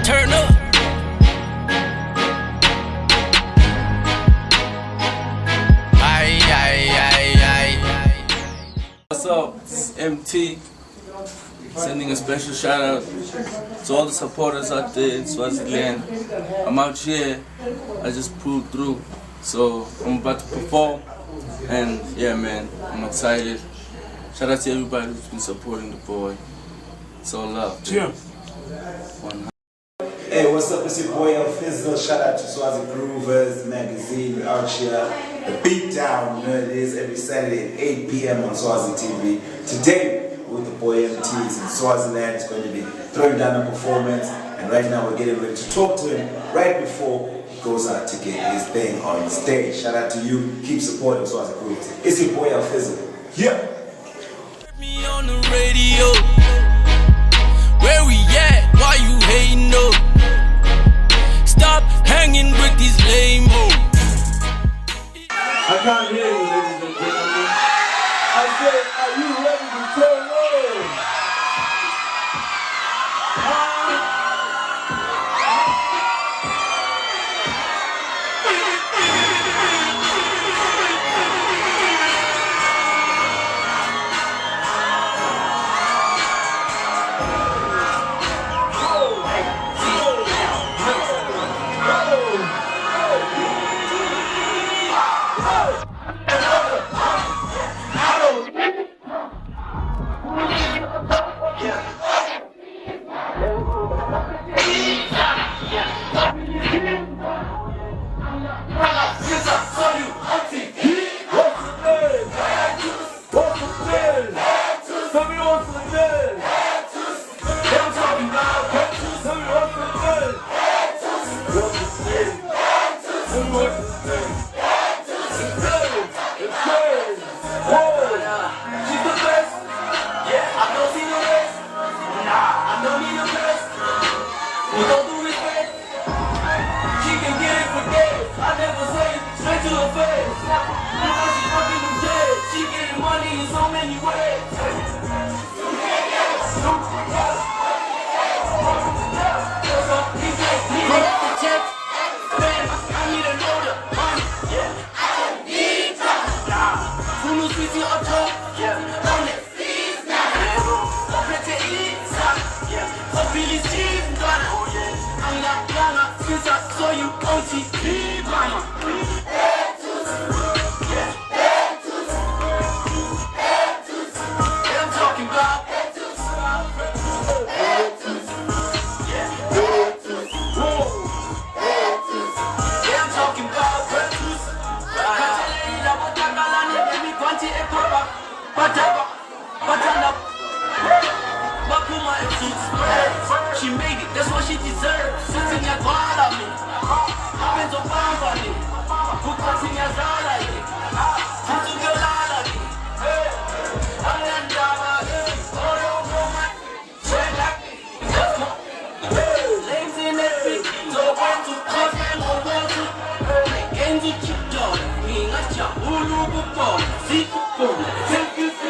Turn up. Aye, aye, aye, aye. What's up? It's MT. Sending a special shout out to all the supporters out there in Swaziland. I'm out here. I just pulled through. So I'm about to perform. And yeah, man, I'm excited. Shout out to everybody who's been supporting the boy. It's all love. Yeah. Hey, what's up? It's your boy El Fizzle. Shout out to Swazi Groovers Magazine. We're out here. The Beatdown, you know it is, every Saturday at 8 p.m. on Swazi TV. Today, with the boy MTs in Swaziland. He's going to be throwing down a performance. And right now, we're getting ready to talk to him right before he goes out to get his thing on stage. Shout out to you. Keep supporting Swazi Groovers. It's your boy El Fizzle. Yeah. Me on the radio. Where we at? Why you hating up? Stop hanging with these lame-o. I can't hear you, ladies and gentlemen. I said, are you ready to turn up? She made it, that's what she deserves. Sitting at bottom of me. I've been so far from it. Who cutting as all I did? Who took your lot of me? I'm not drama. All over my sweat like me. Lames in every so when to cut and over to and to keep down. Me not your Hulu before. See football. Take you to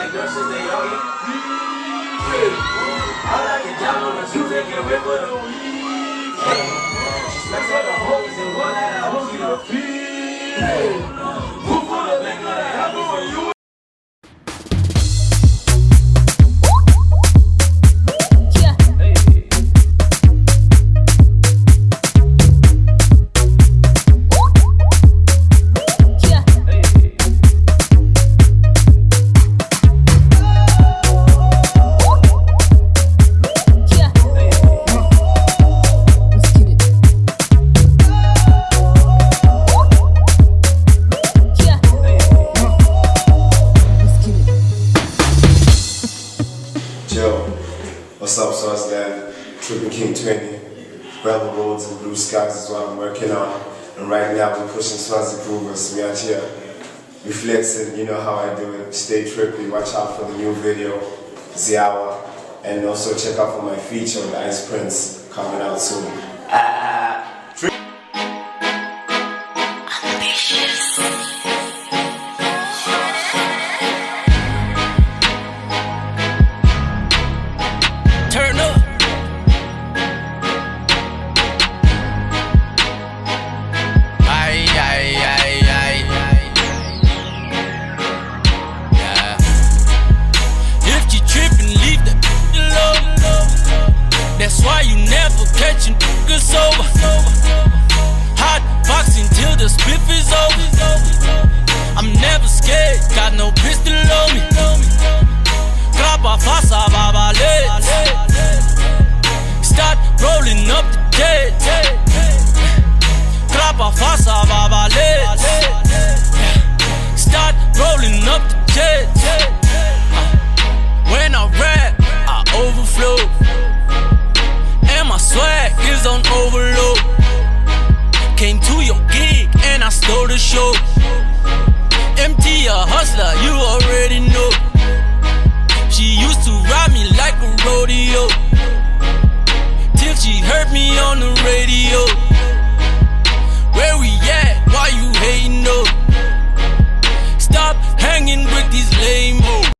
like girls since they young. I like it down on the Tuesday, get rip for the weekend. She smacks all the hoes and one that I hoes get a feel. Move on the back of the apple for you. What's up, Swaziland? Tripping King 20. Rebel Roads and Blue Skies is what I'm working on. And right now we're pushing Swazi Groovers. We out here reflexing, you know how I do it. Stay trippy, watch out for the new video, Ziawa. And also check out for my feature with Ice Prince coming out soon. Turn up. Aye, aye, aye, aye. Yeah. If you trippin', leave that alone. That's why you never catchin' niggas sober. Hot boxing till the spliff is over. I'm never scared, got no pistol on me. Grappa fassa babale. Start rolling up the jet. Grappa fassa babale. Start rolling up the jet. When I rap, I overflow. And my swag is on overload. Came to your gig and I stole the show. MT a hustler, you already know.